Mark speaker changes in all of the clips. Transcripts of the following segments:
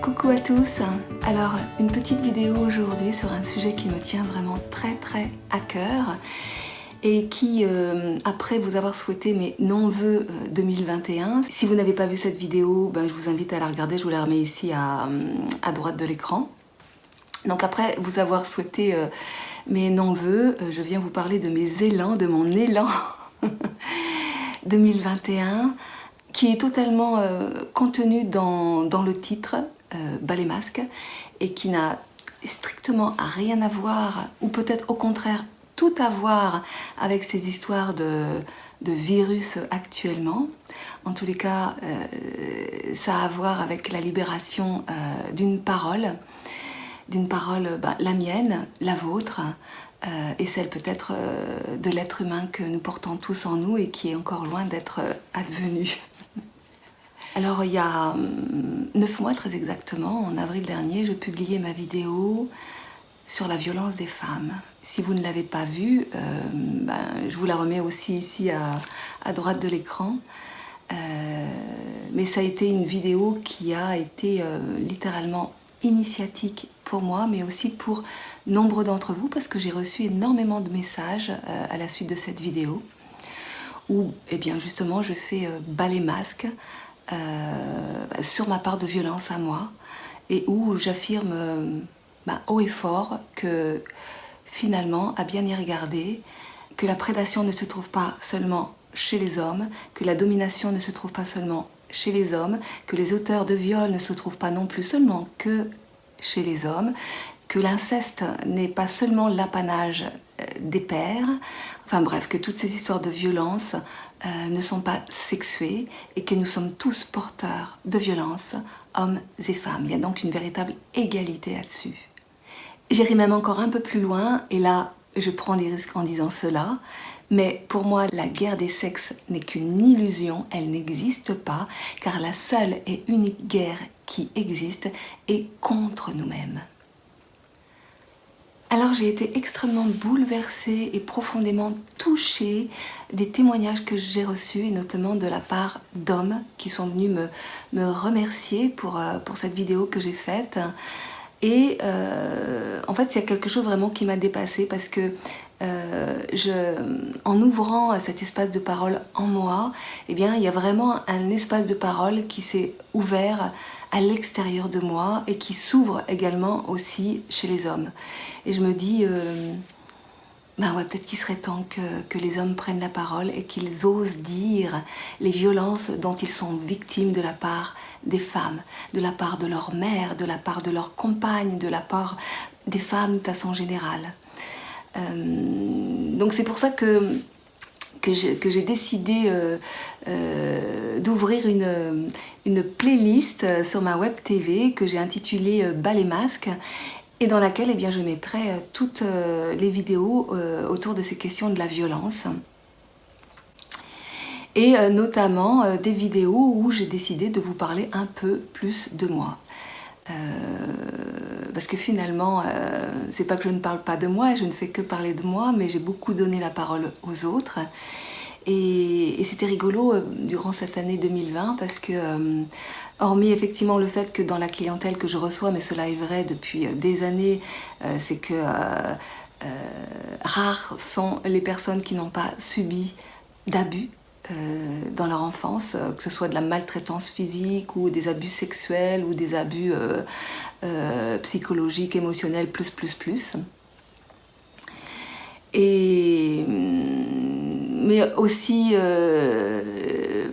Speaker 1: Coucou à tous. Alors, une petite vidéo aujourd'hui sur un sujet qui me tient vraiment très à cœur et qui, après vous avoir souhaité mes non-vœux 2021, si vous n'avez pas vu cette vidéo, je vous invite à la regarder, je vous la remets ici à droite de l'écran. Donc après vous avoir souhaité mes non-vœux, je viens vous parler de mes élans, de mon élan 2021, qui est totalement contenu dans le titre, Bas les masques, et qui n'a strictement rien à voir, ou peut-être au contraire tout à voir avec ces histoires de virus actuellement. En tous les cas, ça a à voir avec la libération d'une parole, la mienne, la vôtre, et celle peut-être de l'être humain que nous portons tous en nous et qui est encore loin d'être advenu. Alors il y a 9 mois très exactement, en avril dernier, je publiais ma vidéo sur la violence des femmes. Si vous ne l'avez pas vue, je vous la remets aussi ici à droite de l'écran. Mais ça a été une vidéo qui a été littéralement initiatique pour moi, mais aussi pour nombre d'entre vous, parce que j'ai reçu énormément de messages à la suite de cette vidéo, où justement je fais bas les masques sur ma part de violence à moi, et où j'affirme haut et fort que finalement, à bien y regarder, que la prédation ne se trouve pas seulement chez les hommes, que la domination ne se trouve pas seulement chez les hommes, que les auteurs de viol ne se trouvent pas non plus seulement que chez les hommes, que l'inceste n'est pas seulement l'apanage des pères, enfin bref, que toutes ces histoires de violence ne sont pas sexuées et que nous sommes tous porteurs de violence, hommes et femmes. Il y a donc une véritable égalité là-dessus. J'irai même encore un peu plus loin, et là je prends des risques en disant cela, mais pour moi la guerre des sexes n'est qu'une illusion, elle n'existe pas, car la seule et unique guerre qui existe est contre nous-mêmes. Alors j'ai été extrêmement bouleversée et profondément touchée des témoignages que j'ai reçus, et notamment de la part d'hommes qui sont venus me remercier pour cette vidéo que j'ai faite. Et en fait, il y a quelque chose vraiment qui m'a dépassée, parce que en ouvrant cet espace de parole en moi, il y a vraiment un espace de parole qui s'est ouvert à l'extérieur de moi et qui s'ouvre également aussi chez les hommes. Et je me dis, peut-être qu'il serait temps que les hommes prennent la parole et qu'ils osent dire les violences dont ils sont victimes de la part des femmes, de la part de leur mère, de la part de leurs compagnes, de la part des femmes de façon générale. Donc c'est pour ça que j'ai décidé d'ouvrir une playlist sur ma web TV que j'ai intitulée Bas les masques, et dans laquelle je mettrai toutes les vidéos autour de ces questions de la violence. Et notamment des vidéos où j'ai décidé de vous parler un peu plus de moi. Parce que finalement, c'est pas que je ne parle pas de moi, et je ne fais que parler de moi, mais j'ai beaucoup donné la parole aux autres. Et c'était rigolo durant cette année 2020, parce que, hormis effectivement le fait que dans la clientèle que je reçois, mais cela est vrai depuis des années, c'est que rares sont les personnes qui n'ont pas subi d'abus dans leur enfance, que ce soit de la maltraitance physique ou des abus sexuels ou des abus psychologiques, émotionnels, plus. Mais aussi,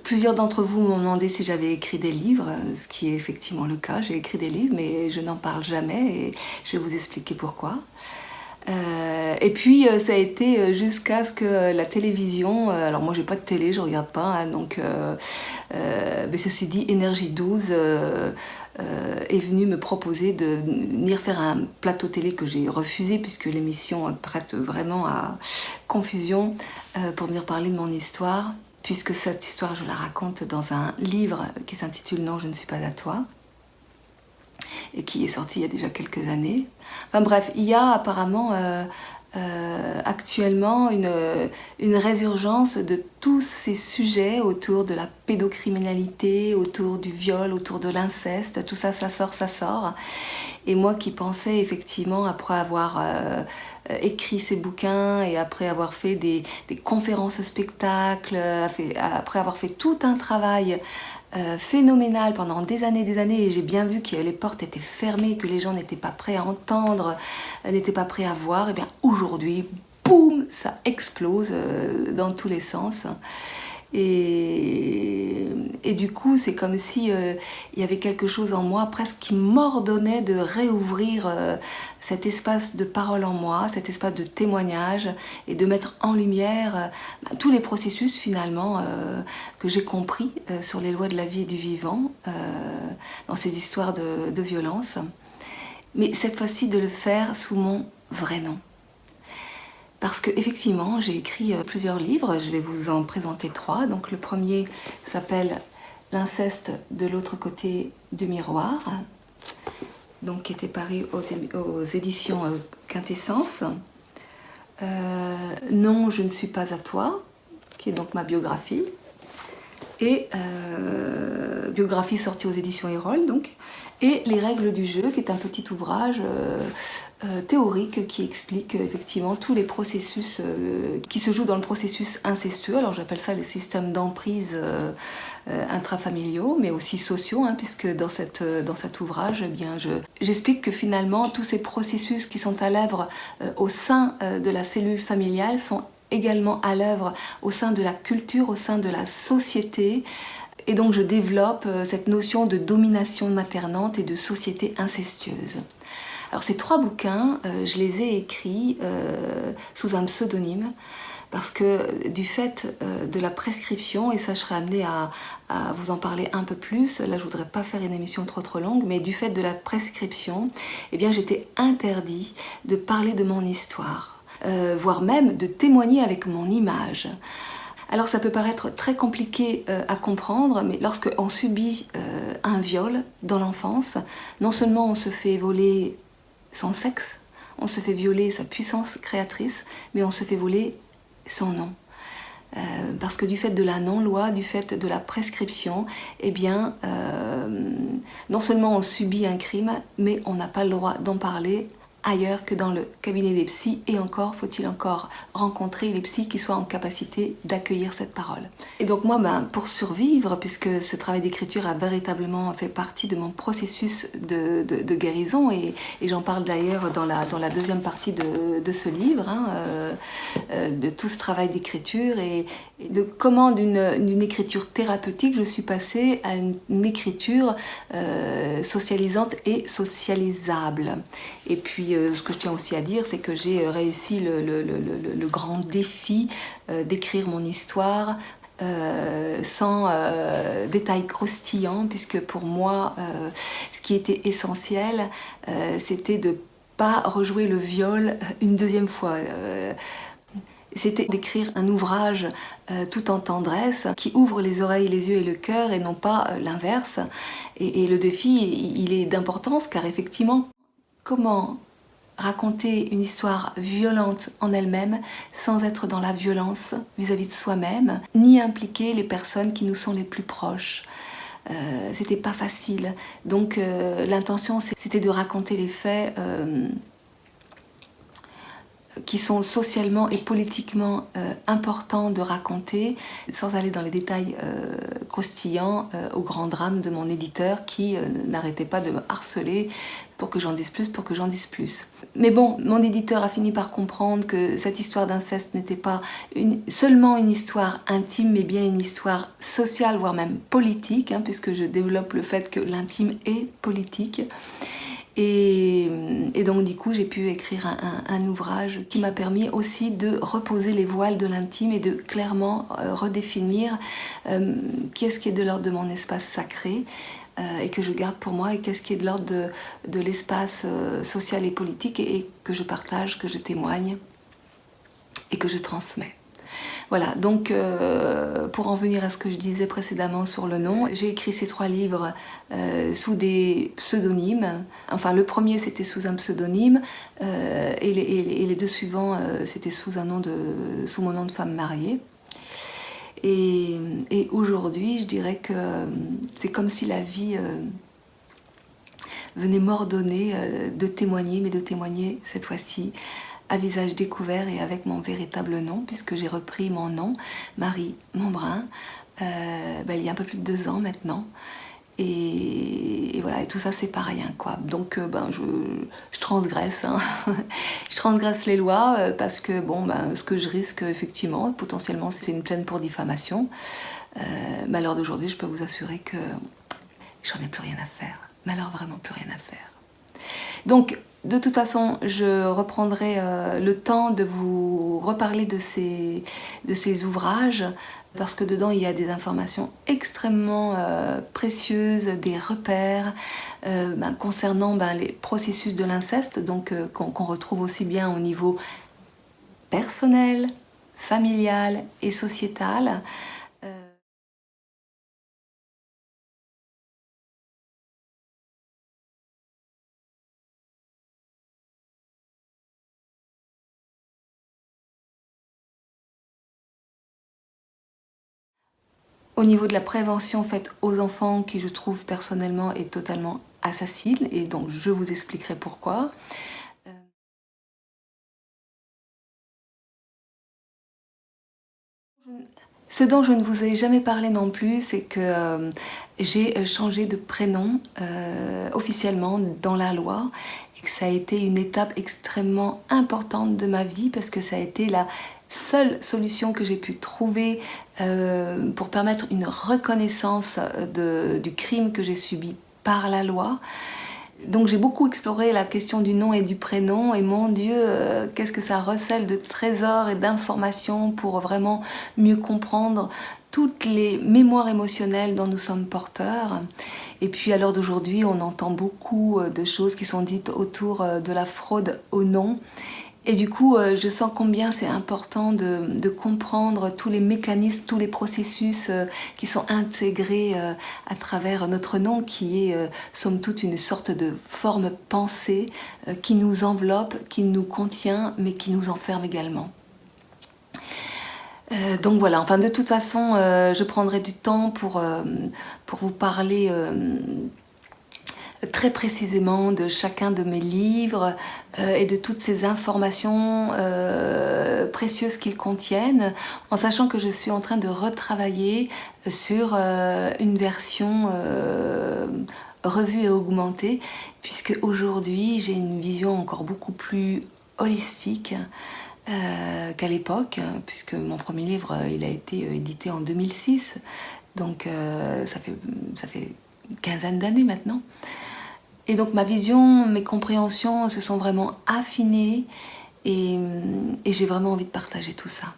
Speaker 1: plusieurs d'entre vous m'ont demandé si j'avais écrit des livres, ce qui est effectivement le cas. J'ai écrit des livres, mais je n'en parle jamais, et je vais vous expliquer pourquoi. Et puis ça a été jusqu'à ce que la télévision, alors moi j'ai pas de télé, je regarde pas, mais ceci dit, Énergie 12 est venu me proposer de venir faire un plateau télé que j'ai refusé, puisque l'émission prête vraiment à confusion, pour venir parler de mon histoire, puisque cette histoire je la raconte dans un livre qui s'intitule Non, je ne suis pas à toi, et qui est sorti il y a déjà quelques années. Enfin bref, il y a apparemment actuellement une résurgence de tous ces sujets autour de la pédocriminalité, autour du viol, autour de l'inceste, tout ça, ça sort. Et moi qui pensais effectivement, après avoir écrit ces bouquins et après avoir fait des conférences spectacles, après avoir fait tout un travail phénoménal pendant des années et j'ai bien vu que les portes étaient fermées, que les gens n'étaient pas prêts à entendre, n'étaient pas prêts à voir, et bien aujourd'hui, boum, ça explose dans tous les sens. Et du coup, c'est comme si il y avait quelque chose en moi presque qui m'ordonnait de réouvrir cet espace de parole en moi, cet espace de témoignage et de mettre en lumière tous les processus finalement que j'ai compris sur les lois de la vie et du vivant dans ces histoires de violence. Mais cette fois-ci de le faire sous mon vrai nom. Parce qu'effectivement, j'ai écrit plusieurs livres, je vais vous en présenter 3. Donc le premier s'appelle « L'inceste de l'autre côté du miroir », donc qui était paru aux éditions Quintessence. « Non, je ne suis pas à toi », qui est donc ma biographie. Et biographie sortie aux éditions Erol, donc. Et « Les règles du jeu », qui est un petit ouvrage théorique qui explique effectivement tous les processus qui se jouent dans le processus incestueux. Alors j'appelle ça les systèmes d'emprise intrafamiliaux, mais aussi sociaux, hein, puisque dans cet ouvrage, eh bien, j'explique que finalement tous ces processus qui sont à l'œuvre au sein de la cellule familiale sont également à l'œuvre au sein de la culture, au sein de la société. Et donc je développe cette notion de domination maternante et de société incestueuse. Alors ces 3 bouquins, je les ai écrits sous un pseudonyme parce que du fait de la prescription, et ça je serai amenée à vous en parler un peu plus, là je voudrais pas faire une émission trop longue, mais du fait de la prescription, eh bien j'étais interdit de parler de mon histoire, voire même de témoigner avec mon image. Alors ça peut paraître très compliqué à comprendre, mais lorsqu'on subit un viol dans l'enfance, non seulement on se fait voler son sexe, on se fait violer sa puissance créatrice, mais on se fait voler son nom. Parce que du fait de la non-loi, du fait de la prescription, eh bien, non seulement on subit un crime, mais on n'a pas le droit d'en parler ailleurs que dans le cabinet des psys, et encore, faut-il encore rencontrer les psys qui soient en capacité d'accueillir cette parole. Et donc moi, pour survivre, puisque ce travail d'écriture a véritablement fait partie de mon processus de guérison, et j'en parle d'ailleurs dans la deuxième partie de ce livre, hein, de tout ce travail d'écriture, et de comment d'une écriture thérapeutique, je suis passée à une écriture socialisante et socialisable. Et puis, ce que je tiens aussi à dire, c'est que j'ai réussi le grand défi d'écrire mon histoire sans détails croustillants, puisque pour moi, ce qui était essentiel, c'était de ne pas rejouer le viol une deuxième fois. C'était d'écrire un ouvrage tout en tendresse, qui ouvre les oreilles, les yeux et le cœur, et non pas l'inverse. Et le défi, il est d'importance, car effectivement, comment raconter une histoire violente en elle-même sans être dans la violence vis-à-vis de soi-même, ni impliquer les personnes qui nous sont les plus proches. C'était pas facile. Donc l'intention, c'était de raconter les faits qui sont socialement et politiquement importants de raconter, sans aller dans les détails croustillants, au grand drame de mon éditeur qui n'arrêtait pas de me harceler pour que j'en dise plus, Mais bon, mon éditeur a fini par comprendre que cette histoire d'inceste n'était pas seulement une histoire intime, mais bien une histoire sociale, voire même politique, hein, puisque je développe le fait que l'intime est politique. Et donc du coup j'ai pu écrire un ouvrage qui m'a permis aussi de reposer les voiles de l'intime et de clairement redéfinir qu'est-ce qui est de l'ordre de mon espace sacré et que je garde pour moi, et qu'est-ce qui est de l'ordre de l'espace social et politique, et que je partage, que je témoigne et que je transmets. Voilà, donc pour en venir à ce que je disais précédemment sur le nom, j'ai écrit ces 3 livres sous des pseudonymes. Enfin, le premier c'était sous un pseudonyme et les 2 suivants c'était sous mon nom de femme mariée. Et aujourd'hui, je dirais que c'est comme si la vie venait m'ordonner de témoigner, mais de témoigner cette fois-ci à visage découvert et avec mon véritable nom, puisque j'ai repris mon nom, Marie Montbrun, il y a un peu plus de 2 ans maintenant. Et voilà, et tout ça c'est pas rien quoi. Donc je transgresse, hein. Je transgresse les lois parce que ce que je risque effectivement, potentiellement, c'est une plainte pour diffamation. Mais à l'heure d'aujourd'hui, je peux vous assurer que j'en ai plus rien à faire. Mais alors vraiment plus rien à faire. Donc de toute façon, je reprendrai le temps de vous reparler de ces ouvrages parce que dedans il y a des informations extrêmement précieuses, des repères concernant les processus de l'inceste, donc qu'on retrouve aussi bien au niveau personnel, familial et sociétal. Au niveau de la prévention faite aux enfants, qui je trouve personnellement est totalement assassine, et donc je vous expliquerai pourquoi. Ce dont je ne vous ai jamais parlé non plus, c'est que j'ai changé de prénom officiellement dans la loi et que ça a été une étape extrêmement importante de ma vie parce que ça a été la seule solution que j'ai pu trouver pour permettre une reconnaissance du crime que j'ai subi par la loi. Donc j'ai beaucoup exploré la question du nom et du prénom et mon Dieu, qu'est-ce que ça recèle de trésors et d'informations pour vraiment mieux comprendre toutes les mémoires émotionnelles dont nous sommes porteurs. Et puis à l'heure d'aujourd'hui, on entend beaucoup de choses qui sont dites autour de la fraude au nom. Et du coup, je sens combien c'est important de comprendre tous les mécanismes, tous les processus qui sont intégrés à travers notre nom, qui est, somme toute, une sorte de forme pensée qui nous enveloppe, qui nous contient, mais qui nous enferme également. Donc voilà, enfin de toute façon, je prendrai du temps pour vous parler très précisément de chacun de mes livres et de toutes ces informations précieuses qu'ils contiennent, en sachant que je suis en train de retravailler sur une version revue et augmentée, puisque aujourd'hui j'ai une vision encore beaucoup plus holistique qu'à l'époque, puisque mon premier livre il a été édité en 2006, donc ça fait une quinzaine d'années maintenant. Et donc ma vision, mes compréhensions se sont vraiment affinées et j'ai vraiment envie de partager tout ça.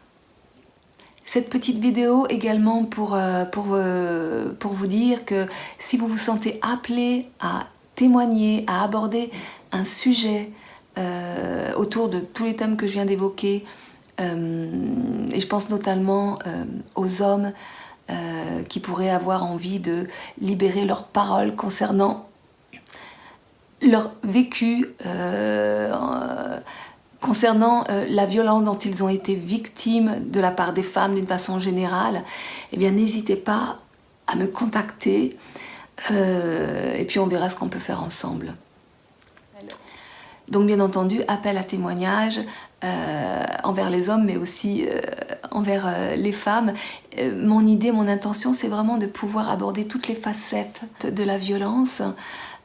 Speaker 1: Cette petite vidéo également pour vous dire que si vous vous sentez appelé à témoigner, à aborder un sujet autour de tous les thèmes que je viens d'évoquer, et je pense notamment aux hommes qui pourraient avoir envie de libérer leurs paroles concernant leur vécu concernant la violence dont ils ont été victimes de la part des femmes d'une façon générale, eh bien n'hésitez pas à me contacter et puis on verra ce qu'on peut faire ensemble. Donc bien entendu, appel à témoignage envers les hommes mais aussi envers les femmes. Mon idée, mon intention, c'est vraiment de pouvoir aborder toutes les facettes de la violence,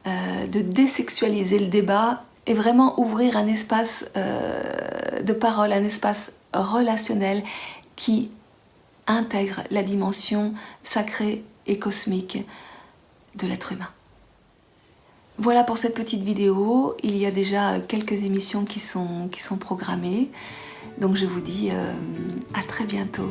Speaker 1: de désexualiser le débat et vraiment ouvrir un espace de parole, un espace relationnel qui intègre la dimension sacrée et cosmique de l'être humain. Voilà pour cette petite vidéo. Il y a déjà quelques émissions qui sont programmées. Donc je vous dis à très bientôt.